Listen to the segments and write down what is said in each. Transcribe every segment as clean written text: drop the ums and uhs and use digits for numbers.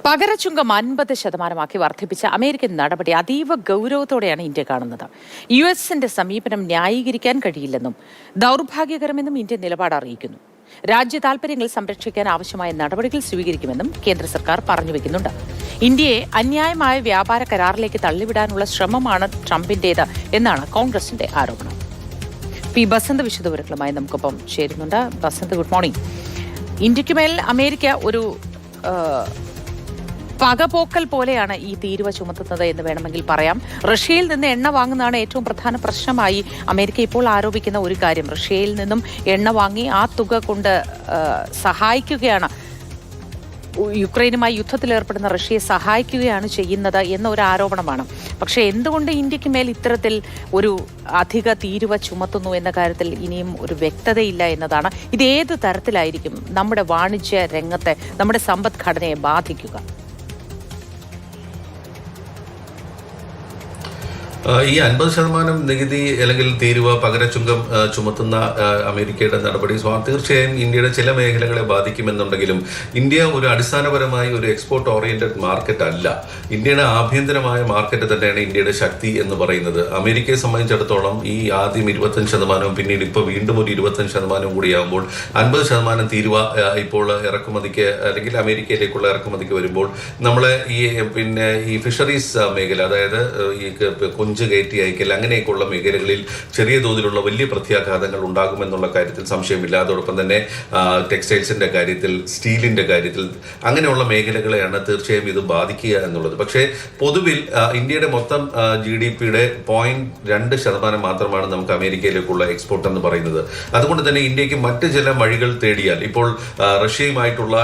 പകരച്ചുങ്കം 50% വർദ്ധിപ്പിച്ച അമേരിക്കൻ നടപടി അതീവ ഗൗരവത്തോടെയാണ് ഇന്ത്യ കാണുന്നത്. യുഎസിന്റെ സമീപനം ന്യായീകരിക്കാൻ കഴിയില്ലെന്നും ദൗർഭാഗ്യകരമെന്നും ഇന്ത്യ നിലപാട് അറിയിക്കുന്നു. രാജ്യ താൽപര്യങ്ങൾ സംരക്ഷിക്കാൻ ആവശ്യമായ നടപടികൾ സ്വീകരിക്കുമെന്നും കേന്ദ്ര സർക്കാർ പറഞ്ഞുവെക്കുന്നുണ്ട്. ഇന്ത്യയെ അന്യായമായ വ്യാപാര കരാറിലേക്ക് തള്ളിവിടാനുള്ള ശ്രമമാണ് ട്രംപിന്റേത് എന്നാണ് കോൺഗ്രസിന്റെ ആരോപണം. പി ബസന്ത് വിശദവിവരങ്ങളുമായി നമുക്കൊപ്പം ചേരുന്നുണ്ട്. Basanth, good morning. ഇന്ത്യക്കുമേൽ അമേരിക്ക ഒരു പകപോക്കൽ പോലെയാണ് ഈ തീരുവ ചുമത്തുന്നത് എന്ന് വേണമെങ്കിൽ പറയാം. റഷ്യയിൽ നിന്ന് എണ്ണ വാങ്ങുന്നതാണ് ഏറ്റവും പ്രധാന പ്രശ്നമായി അമേരിക്ക ഇപ്പോൾ ആരോപിക്കുന്ന ഒരു കാര്യം. റഷ്യയിൽ നിന്നും എണ്ണ വാങ്ങി ആ തുക കൊണ്ട് സഹായിക്കുകയാണ്, യുക്രൈനുമായി യുദ്ധത്തിലേർപ്പെടുന്ന റഷ്യയെ സഹായിക്കുകയാണ് ചെയ്യുന്നത് എന്ന ഒരു ആരോപണമാണ്. പക്ഷേ എന്തുകൊണ്ട് ഇന്ത്യക്ക് മേൽ ഇത്തരത്തിൽ ഒരു അധിക തീരുവ ചുമത്തുന്നു എന്ന കാര്യത്തിൽ ഇനിയും ഒരു വ്യക്തതയില്ല എന്നതാണ്. ഇത് ഏത് തരത്തിലായിരിക്കും നമ്മുടെ വാണിജ്യ രംഗത്തെ, നമ്മുടെ സമ്പദ്ഘടനയെ ബാധിക്കുക? ഈ 50% നികുതി അല്ലെങ്കിൽ തീരുവ പകരച്ചുങ്കം ചുമത്തുന്ന അമേരിക്കയുടെ നടപടി തീർച്ചയായും ഇന്ത്യയുടെ ചില മേഖലകളെ ബാധിക്കുമെന്നുണ്ടെങ്കിലും ഇന്ത്യ ഒരു അടിസ്ഥാനപരമായി ഒരു എക്സ്പോർട്ട് ഓറിയന്റഡ് മാർക്കറ്റ് അല്ല. ഇന്ത്യയുടെ ആഭ്യന്തരമായ മാർക്കറ്റ് തന്നെയാണ് ഇന്ത്യയുടെ ശക്തി എന്ന് പറയുന്നത്. അമേരിക്കയെ സംബന്ധിച്ചിടത്തോളം ഈ ആദ്യം 25%, പിന്നീട് ഇപ്പോൾ വീണ്ടും ഒരു 25% കൂടിയാകുമ്പോൾ 50% തീരുവ ഇപ്പോൾ ഇറക്കുമതിക്ക് അല്ലെങ്കിൽ അമേരിക്കയിലേക്കുള്ള ഇറക്കുമതിക്ക് വരുമ്പോൾ നമ്മളെ ഈ ഫിഷറീസ് മേഖല, അതായത് ഈ കൊഞ്ച് കയറ്റി അയക്കൽ അങ്ങനെയൊക്കെയുള്ള മേഖലകളിൽ ചെറിയ തോതിലുള്ള വലിയ പ്രത്യാഘാതങ്ങൾ ഉണ്ടാകുമെന്നുള്ള കാര്യത്തിൽ സംശയമില്ല. അതോടൊപ്പം തന്നെ ടെക്സ്റ്റൈൽസിന്റെ കാര്യത്തിൽ, സ്റ്റീലിന്റെ കാര്യത്തിൽ അങ്ങനെയുള്ള മേഖലകളെയാണ് തീർച്ചയായും ഇത് ബാധിക്കുക എന്നുള്ളത്. പക്ഷേ പൊതുവിൽ ഇന്ത്യയുടെ മൊത്തം GDPയുടെ 0.2% മാത്രമാണ് നമുക്ക് അമേരിക്കയിലേക്കുള്ള എക്സ്പോർട്ട് എന്ന് പറയുന്നത്. അതുകൊണ്ട് തന്നെ ഇന്ത്യക്ക് മറ്റ് ചില വഴികൾ തേടിയാൽ ഇപ്പോൾ റഷ്യയുമായിട്ടുള്ള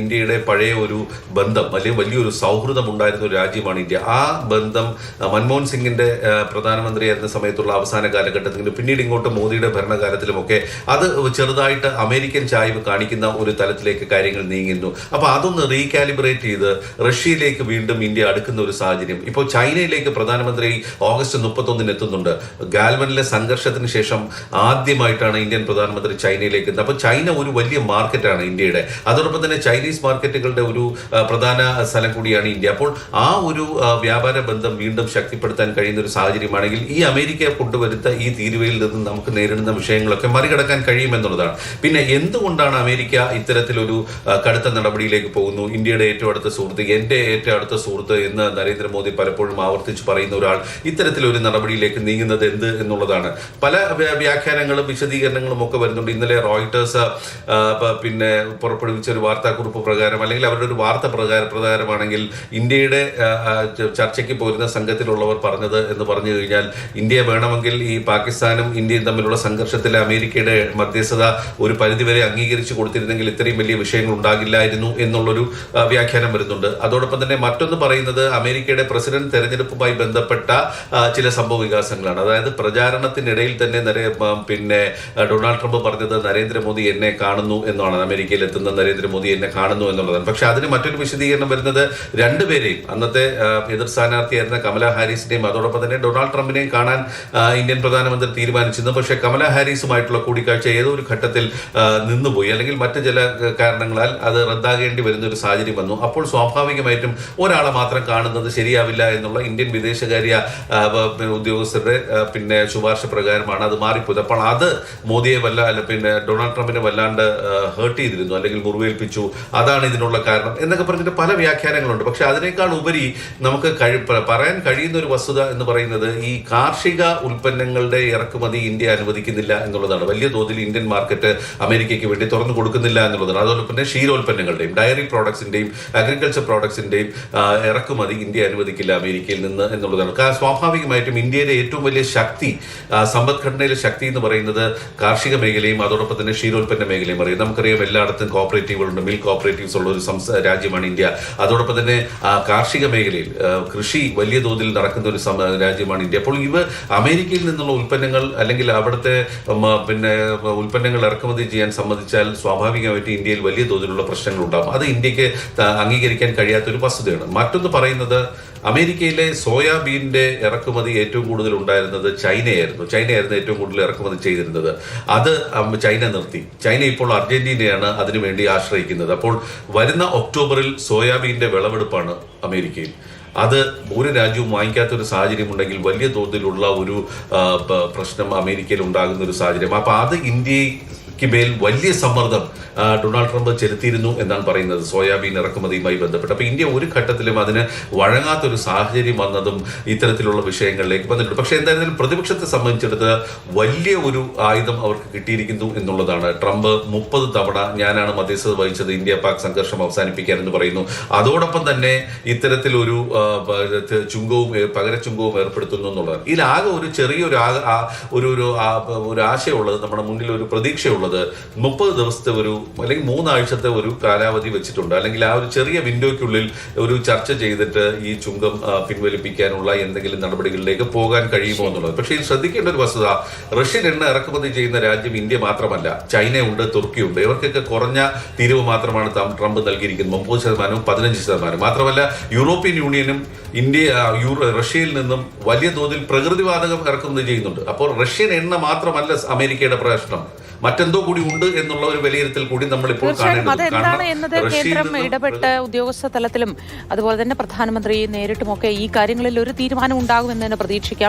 ഇന്ത്യയുടെ പഴയ ഒരു ബന്ധം, അല്ലെങ്കിൽ വലിയൊരു സൗഹൃദം ഉണ്ടായിരുന്ന ഒരു രാജ്യമാണ് ഇന്ത്യ. ആ ബന്ധം മൻമോഹൻ സിംഗിന്റെ പ്രധാനമന്ത്രിയായിരുന്ന സമയത്തുള്ള അവസാന കാലഘട്ടത്തിലും പിന്നീട് ഇങ്ങോട്ട് മോദിയുടെ ഭരണകാലത്തിലുമൊക്കെ അത് ചെറുതായിട്ട് അമേരിക്കൻ ചായ്വ് കാണിക്കുന്ന ഒരു തലത്തിലേക്ക് കാര്യങ്ങൾ നീങ്ങുന്നു. അപ്പൊ അതൊന്ന് റീകാലിബ്രേറ്റ് ചെയ്ത് റഷ്യയിലേക്ക് വീണ്ടും ഇന്ത്യ അടുക്കുന്ന ഒരു സാഹചര്യം. ഇപ്പോൾ ചൈനയിലേക്ക് പ്രധാനമന്ത്രി ഓഗസ്റ്റ് 31 എത്തുന്നുണ്ട്. ഗാൽവനിലെ സംഘർഷത്തിന് ശേഷം ആദ്യമായിട്ടാണ് ഇന്ത്യൻ പ്രധാനമന്ത്രി ചൈനയിലേക്ക് എത്തുന്നത്. അപ്പൊ ചൈന ഒരു വലിയ മാർക്കറ്റാണ് ഇന്ത്യയുടെ. അതോടൊപ്പം തന്നെ ചൈനീസ് മാർക്കറ്റുകളുടെ ഒരു പ്രധാന സ്ഥലം കൂടിയാണ് ഇന്ത്യ. അപ്പോൾ ആ ഒരു വ്യാപാര ബന്ധം വീണ്ടും ശക്തിപ്പെടുത്താൻ കഴിയുന്ന ഒരു സാഹചര്യമാണെങ്കിൽ ഈ അമേരിക്ക കൊണ്ടുവരുത്ത ഈ തീരുവയിൽ നിന്ന് നമുക്ക് നേരിടുന്ന വിഷയങ്ങളൊക്കെ മറികടക്കാൻ കഴിയുമെന്നുള്ളതാണ്. പിന്നെ എന്തുകൊണ്ടാണ് അമേരിക്ക ഇത്തരത്തിലൊരു കടുത്ത നടപടിയിലേക്ക് പോകുന്നു? ഇന്ത്യയുടെ ഏറ്റവും അടുത്ത സുഹൃത്ത്, എന്റെ ഏറ്റവും അടുത്ത സുഹൃത്ത് എന്ന് നരേന്ദ്രമോദി പലപ്പോഴും ആവർത്തിച്ച് പറയുന്ന ഒരാൾ ഇത്തരത്തിലൊരു നടപടിയിലേക്ക് നീങ്ങുന്നത് എന്ത് എന്നുള്ളതാണ്. പല വ്യാഖ്യാനങ്ങളും വിശദീകരണങ്ങളും ഒക്കെ വരുന്നുണ്ട്. ഇന്നലെ റോയിട്ടേഴ്സ് പുറപ്പെടുവിച്ച ഒരു വാർത്താക്കുറിപ്പ് പ്രകാരം, അല്ലെങ്കിൽ അവരുടെ ഒരു വാർത്ത പ്രകാരമാണെങ്കിൽ ഇന്ത്യയുടെ ചർച്ചയ്ക്ക് പോരുന്ന സംഘത്തിലുള്ളവർ പറഞ്ഞത് എന്ന് പറഞ്ഞു കഴിഞ്ഞാൽ, ഇന്ത്യ വേണമെങ്കിൽ ഈ പാകിസ്ഥാനും ഇന്ത്യയും തമ്മിലുള്ള സംഘർഷത്തിൽ അമേരിക്കയുടെ മധ്യസ്ഥത ഒരു പരിധിവരെ അംഗീകരിച്ചു കൊടുത്തിരുന്നെങ്കിൽ ഇത്രയും വലിയ വിഷയങ്ങൾ ഉണ്ടാകില്ലായിരുന്നു എന്നുള്ളൊരു വ്യാഖ്യാനം വരുന്നുണ്ട്. അതോടൊപ്പം തന്നെ മറ്റൊന്ന് പറയുന്നത് അമേരിക്കയുടെ പ്രസിഡന്റ് തെരഞ്ഞെടുപ്പുമായി ബന്ധപ്പെട്ട ചില സംഭവ വികാസങ്ങളാണ്. അതായത് പ്രചാരണത്തിനിടയിൽ തന്നെ ഡൊണാൾഡ് ട്രംപ് പറഞ്ഞത് നരേന്ദ്രമോദി എന്നെ കാണുന്നു എന്നാണ്, അമേരിക്കയിൽ എത്തുന്ന നരേന്ദ്രമോദി എന്നെ കാണുന്നു എന്നുള്ളതാണ്. പക്ഷെ അതിന് മറ്റൊരു വിശദീകരണം വരുന്നത് രണ്ടുപേരെയും, അന്നത്തെ എതിർ സ്ഥാനാർത്ഥിയായിരുന്ന കമലാ ഹാരിസിനെയും അതോടൊപ്പം തന്നെ ഡൊണാൾഡ് ട്രംപിനെയും കാണാൻ ഇന്ത്യൻ പ്രധാനമന്ത്രി തീരുമാനിച്ചിരുന്നു. പക്ഷേ കമലാ ഹാരിസുമായിട്ടുള്ള കൂടിക്കാഴ്ച ഏതോ ഒരു ഘട്ടത്തിൽ നിന്നുപോയി, അല്ലെങ്കിൽ മറ്റു ചില കാരണങ്ങളാൽ അത് റദ്ദാകേണ്ടി വരുന്ന ഒരു സാഹചര്യം വന്നു. അപ്പോൾ സ്വാഭാവികമായിട്ടും ഒരാളെ മാത്രം കാണുന്നത് ശരിയാവില്ല എന്നുള്ള ഇന്ത്യൻ വിദേശകാര്യ ഉദ്യോഗസ്ഥരുടെ ശുപാർശ പ്രകാരമാണ് അത് മാറിപ്പോയത്. അപ്പോൾ അത് മോദിയെ ഡൊണാൾഡ് ട്രംപിനെ വല്ലാണ്ട് ഹേർട്ട് ചെയ്തിരുന്നു, അല്ലെങ്കിൽ മുറിവേൽപ്പിച്ചു. അതാണ് ഇതിനുള്ള കാരണം എന്നൊക്കെ പറഞ്ഞിട്ട് പല വ്യാഖ്യാനങ്ങളുണ്ട്. പക്ഷെ അതിനേക്കാൾ ഉപരി നമുക്ക് പറയാൻ കഴിയുന്ന ഒരു വസ്തുത എന്ന് പറയുന്നത് ഈ കാർഷിക ഉൽപ്പന്നങ്ങളുടെ ഇറക്കുമതി ഇന്ത്യ അനുവദിക്കുന്നില്ല എന്നുള്ളതാണ്. വലിയ തോതിൽ ഇന്ത്യൻ മാർക്കറ്റ് അമേരിക്കയ്ക്ക് വേണ്ടി തുറന്നു കൊടുക്കുന്നില്ല എന്നുള്ളതാണ്. അതോടൊപ്പം തന്നെ ക്ഷീരോൽപ്പന്നങ്ങളുടെയും ഡയറി പ്രോഡക്ട്സിന്റെയും അഗ്രികൾച്ചർ പ്രോഡക്ട്സിന്റെയും ഇറക്കുമതി ഇന്ത്യ അനുവദിക്കില്ല അമേരിക്കയിൽ നിന്ന് എന്നുള്ളതാണ്. സ്വാഭാവികമായിട്ടും ഇന്ത്യയുടെ ഏറ്റവും വലിയ ശക്തി, സമ്പദ്ഘടനയിലെ ശക്തി എന്ന് പറയുന്നത് കാർഷിക മേഖലയും അതോടൊപ്പം തന്നെ ക്ഷീരോൽപ്പന്ന മേഖലയും അറിയാം. നമുക്കറിയാം എല്ലായിടത്തും കോപ്പറേറ്റീവുകളുണ്ട്, മിൽക്ക് കോപ്പറേറ്റീവ്സ് ഉള്ള ഒരു രാജ്യമാണ് ഇന്ത്യ. അതോടൊപ്പം തന്നെ കാർഷിക മേഖലയിൽ കൃഷി വലിയ തോതിൽ നടക്കുന്ന ഒരു രാജ്യമാണ് ഇന്ത്യ. അപ്പോൾ അമേരിക്കയിൽ നിന്നുള്ള ഉൽപ്പന്നങ്ങൾ അല്ലെങ്കിൽ അവിടുത്തെ ഉൽപ്പന്നങ്ങൾ ഇറക്കുമതി ചെയ്യാൻ സമ്മതിച്ചാൽ സ്വാഭാവികമായിട്ട് ഇന്ത്യയിൽ വലിയ തോതിലുള്ള പ്രശ്നങ്ങൾ ഉണ്ടാകും. അത് ഇന്ത്യക്ക് അംഗീകരിക്കാൻ കഴിയാത്തൊരു വസ്തുതയാണ്. മറ്റൊന്ന് പറയുന്നത്, അമേരിക്കയിലെ സോയാബീന്റെ ഇറക്കുമതി ഏറ്റവും കൂടുതൽ ഉണ്ടായിരുന്നത് ചൈനയായിരുന്നു ഏറ്റവും കൂടുതൽ ഇറക്കുമതി ചെയ്തിരുന്നത്. അത് ചൈന നിർത്തി. ചൈന ഇപ്പോൾ അർജന്റീനയാണ് അതിനുവേണ്ടി ആശ്രയിക്കുന്നത്. അപ്പോൾ വരുന്ന ഒക്ടോബറിൽ സോയാബീന്റെ വിളവെടുപ്പാണ് അമേരിക്കയിൽ. അത് ഒരു രാജ്യവും വാങ്ങിക്കാത്ത ഒരു സാഹചര്യം ഉണ്ടെങ്കിൽ വലിയ തോതിലുള്ള ഒരു പ്രശ്നം അമേരിക്കയിൽ ഉണ്ടാകുന്ന ഒരു സാഹചര്യം. അപ്പൊ അത് ഇന്ത്യക്ക് മേൽ വലിയ സമ്മർദ്ദം ഡൊണാൾഡ് ട്രംപ് ചെലുത്തിയിരുന്നു എന്നാണ് പറയുന്നത് സോയാബീൻ ഇറക്കുമതിയുമായി ബന്ധപ്പെട്ട്. അപ്പൊ ഇന്ത്യ ഒരു ഘട്ടത്തിലും അതിന് വഴങ്ങാത്തൊരു സാഹചര്യം വന്നതും ഇത്തരത്തിലുള്ള വിഷയങ്ങളിലേക്ക് വന്നിട്ടുണ്ട്. പക്ഷെ എന്തായാലും പ്രതിപക്ഷത്തെ സംബന്ധിച്ചിടത്ത് വലിയ ഒരു ആയുധം അവർക്ക് കിട്ടിയിരിക്കുന്നു എന്നുള്ളതാണ്. ട്രംപ് 30 തവണ ഞാനാണ് മധ്യസ്ഥത വഹിച്ചത് ഇന്ത്യ പാക് സംഘർഷം അവസാനിപ്പിക്കാൻ എന്ന് പറയുന്നു. അതോടൊപ്പം തന്നെ ഇത്തരത്തിലൊരു പകരച്ചുങ്കവും ഏർപ്പെടുത്തുന്നു എന്നുള്ളതാണ്. ഇതിലാകെ ഒരു ചെറിയൊരു ഒരു ആശയമുള്ളത്, നമ്മുടെ മുന്നിൽ ഒരു പ്രതീക്ഷയുള്ളത് 30 ദിവസത്തെ അല്ലെങ്കിൽ 3 ആഴ്ചത്തെ ഒരു കാലാവധി വെച്ചിട്ടുണ്ട്. അല്ലെങ്കിൽ ആ ഒരു ചെറിയ വിൻഡോയ്ക്കുള്ളിൽ ഒരു ചർച്ച ചെയ്തിട്ട് ഈ ചുങ്കം പിൻവലിപ്പിക്കാനുള്ള എന്തെങ്കിലും നടപടികളിലേക്ക് പോകാൻ കഴിയുമോ എന്നുള്ളത്. പക്ഷേ ഇത് ശ്രദ്ധിക്കേണ്ട ഒരു വസ്തുത, റഷ്യൻ എണ്ണ ഇറക്കുമതി ചെയ്യുന്ന രാജ്യം ഇന്ത്യ മാത്രമല്ല, ചൈനയുണ്ട്, തുർക്കിയുണ്ട്. ഇവർക്കൊക്കെ കുറഞ്ഞ തീരുവ മാത്രമാണ് ട്രംപ് നൽകിയിരിക്കുന്നത്, 30%, 15%. മാത്രമല്ല യൂറോപ്യൻ യൂണിയനും റഷ്യയിൽ നിന്നും വലിയ തോതിൽ പ്രകൃതിവാതകം ഇറക്കുമതി ചെയ്യുന്നുണ്ട്. അപ്പോൾ റഷ്യൻ എണ്ണ മാത്രമല്ല അമേരിക്കയുടെ പ്രശ്നം, മറ്റെന്തോ കൂടി ഉണ്ട് എന്നുള്ള ഒരു വിലയിരുത്തൽ കൂടി നമ്മളിപ്പോൾ അതെന്താണ് എന്നത് കേന്ദ്രം ഇടപെട്ട് ഉദ്യോഗസ്ഥ തലത്തിലും അതുപോലെ തന്നെ പ്രധാനമന്ത്രി നേരിട്ടുമൊക്കെ ഈ കാര്യങ്ങളിൽ ഒരു തീരുമാനം ഉണ്ടാകുമെന്ന് തന്നെ പ്രതീക്ഷിക്കാം.